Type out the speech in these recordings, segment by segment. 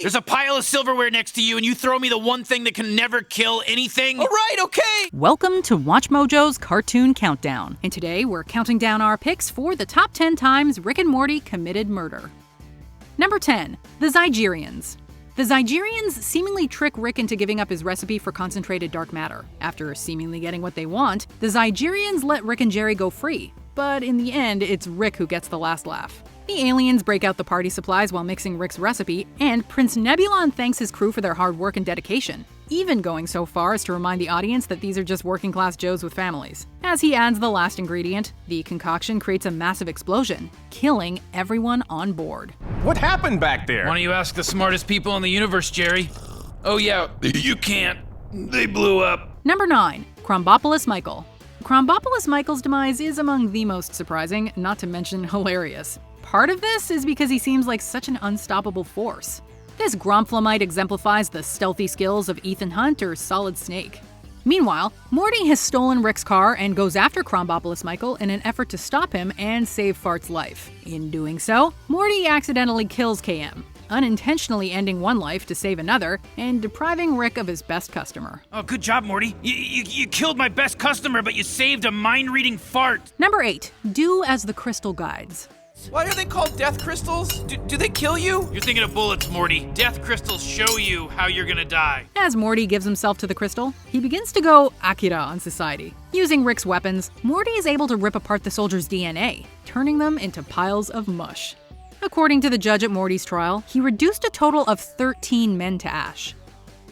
There's a pile of silverware next to you, and you throw me the one thing that can never kill anything? All right, okay. Welcome to WatchMojo's Cartoon Countdown. And today we're counting down our picks for the top 10 times Rick and Morty committed murder. Number 10. The Zerians. The Zerians seemingly trick Rick into giving up his recipe for concentrated dark matter. After seemingly getting what they want, the Zerians let Rick and Jerry go free. But in the end, it's Rick who gets the last laugh. The aliens break out the party supplies while mixing Rick's recipe, and Prince Nebulon thanks his crew for their hard work and dedication, even going so far as to remind the audience that these are just working-class Joes with families. As he adds the last ingredient, the concoction creates a massive explosion, killing everyone on board. What happened back there? Why don't you ask the smartest people in the universe, Jerry? Oh yeah, you can't. They blew up. Number 9. Krombopulos Michael. Krombopulos Michael's demise is among the most surprising, not to mention hilarious. Part of this is because he seems like such an unstoppable force. This Gromflamite exemplifies the stealthy skills of Ethan Hunt or Solid Snake. Meanwhile, Morty has stolen Rick's car and goes after Krombopulos Michael in an effort to stop him and save Fart's life. In doing so, Morty accidentally kills KM, unintentionally ending one life to save another and depriving Rick of his best customer. Oh, good job, Morty. You killed my best customer, but you saved a mind-reading fart. Number 8. Do as the crystal guides. Why are they called death crystals? Do they kill you? You're thinking of bullets, Morty. Death crystals show you how you're gonna die. As Morty gives himself to the crystal, he begins to go Akira on society. Using Rick's weapons, Morty is able to rip apart the soldiers' DNA, turning them into piles of mush. According to the judge at Morty's trial, he reduced a total of 13 men to ash.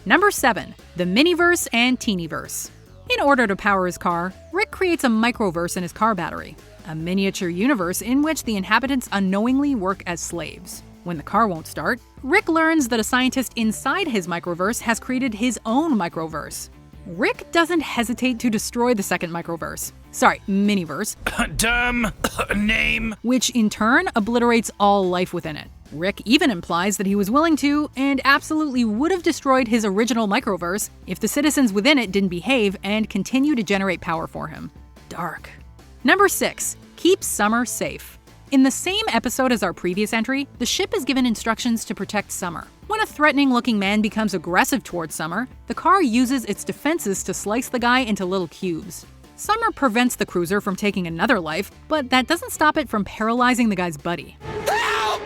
Number 7. The Miniverse and Teenyverse. In order to power his car, Rick creates a microverse in his car battery, a miniature universe in which the inhabitants unknowingly work as slaves. When the car won't start, Rick learns that a scientist inside his microverse has created his own microverse. Rick doesn't hesitate to destroy the second microverse. Miniverse. Dumb name. Which in turn obliterates all life within it. Rick even implies that he was willing to, and absolutely would have destroyed his original microverse if the citizens within it didn't behave and continue to generate power for him. Dark. Number 6. Keep Summer safe. In the same episode as our previous entry, the ship is given instructions to protect Summer. When a threatening-looking man becomes aggressive towards Summer, the car uses its defenses to slice the guy into little cubes. Summer prevents the cruiser from taking another life, but that doesn't stop it from paralyzing the guy's buddy.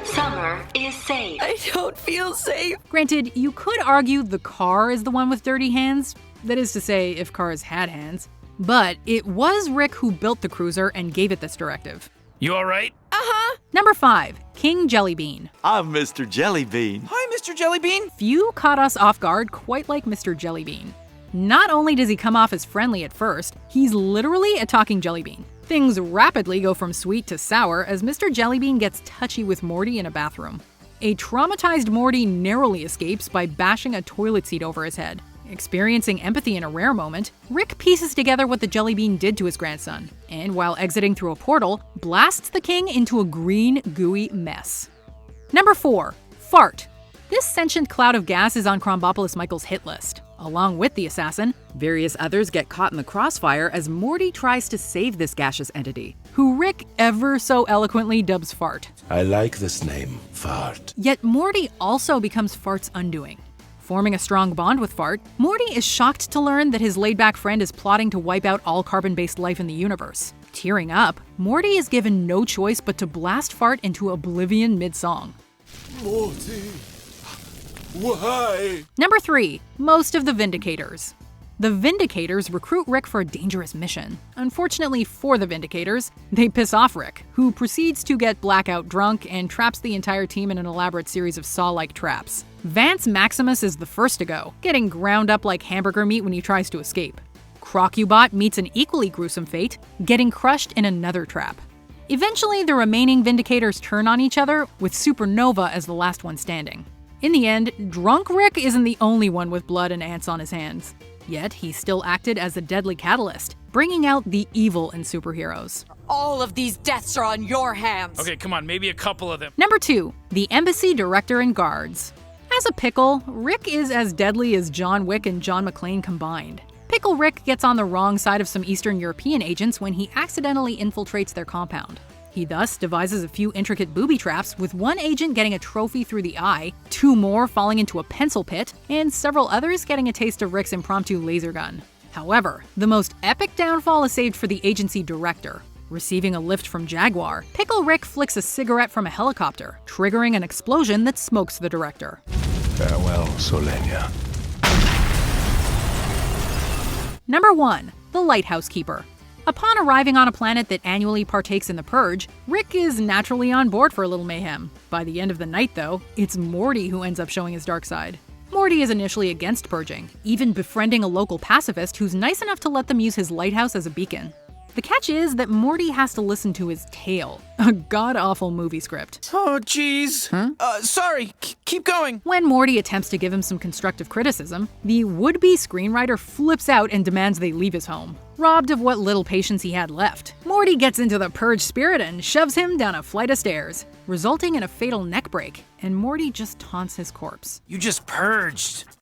Summer is safe. I don't feel safe. Granted, you could argue the car is the one with dirty hands. That is to say, if cars had hands. But it was Rick who built the cruiser and gave it this directive. You alright? Uh-huh. Number 5. King Jellybean. I'm Mr. Jellybean. Hi, Mr. Jellybean. Few caught us off guard quite like Mr. Jellybean. Not only does he come off as friendly at first, he's literally a talking Jellybean. Things rapidly go from sweet to sour as Mr. Jellybean gets touchy with Morty in a bathroom. A traumatized Morty narrowly escapes by bashing a toilet seat over his head. Experiencing empathy in a rare moment, Rick pieces together what the Jellybean did to his grandson, and while exiting through a portal, blasts the king into a green, gooey mess. Number 4. Fart. This sentient cloud of gas is on Krombopulos Michael's hit list. Along with the assassin, various others get caught in the crossfire as Morty tries to save this gaseous entity, who Rick ever so eloquently dubs Fart. I like this name, Fart. Yet Morty also becomes Fart's undoing. Forming a strong bond with Fart, Morty is shocked to learn that his laid-back friend is plotting to wipe out all carbon-based life in the universe. Tearing up, Morty is given no choice but to blast Fart into oblivion mid-song. Morty, why? Number 3. Most of the Vindicators. The Vindicators recruit Rick for a dangerous mission. Unfortunately for the Vindicators, they piss off Rick, who proceeds to get blackout drunk and traps the entire team in an elaborate series of saw-like traps. Vance Maximus is the first to go, getting ground up like hamburger meat when he tries to escape. Crocubot meets an equally gruesome fate, getting crushed in another trap. Eventually, the remaining Vindicators turn on each other, with Supernova as the last one standing. In the end, drunk Rick isn't the only one with blood and ants on his hands. Yet, he still acted as a deadly catalyst, bringing out the evil in superheroes. All of these deaths are on your hands. Okay, come on, maybe a couple of them. Number 2. The Embassy Director and Guards. As a pickle, Rick is as deadly as John Wick and John McClane combined. Pickle Rick gets on the wrong side of some Eastern European agents when he accidentally infiltrates their compound. He thus devises a few intricate booby traps, with one agent getting a trophy through the eye, 2 more falling into a pencil pit, and several others getting a taste of Rick's impromptu laser gun. However, the most epic downfall is saved for the agency director. Receiving a lift from Jaguar, Pickle Rick flicks a cigarette from a helicopter, triggering an explosion that smokes the director. Farewell, Solenia. Number 1. The Lighthouse Keeper. Upon arriving on a planet that annually partakes in the Purge, Rick is naturally on board for a little mayhem. By the end of the night, though, it's Morty who ends up showing his dark side. Morty is initially against purging, even befriending a local pacifist who's nice enough to let them use his lighthouse as a beacon. The catch is that Morty has to listen to his tale, a god-awful movie script. Oh, jeez. Sorry. Keep going. When Morty attempts to give him some constructive criticism, the would-be screenwriter flips out and demands they leave his home. Robbed of what little patience he had left, Morty gets into the purge spirit and shoves him down a flight of stairs, resulting in a fatal neck break, and Morty just taunts his corpse. You just purged.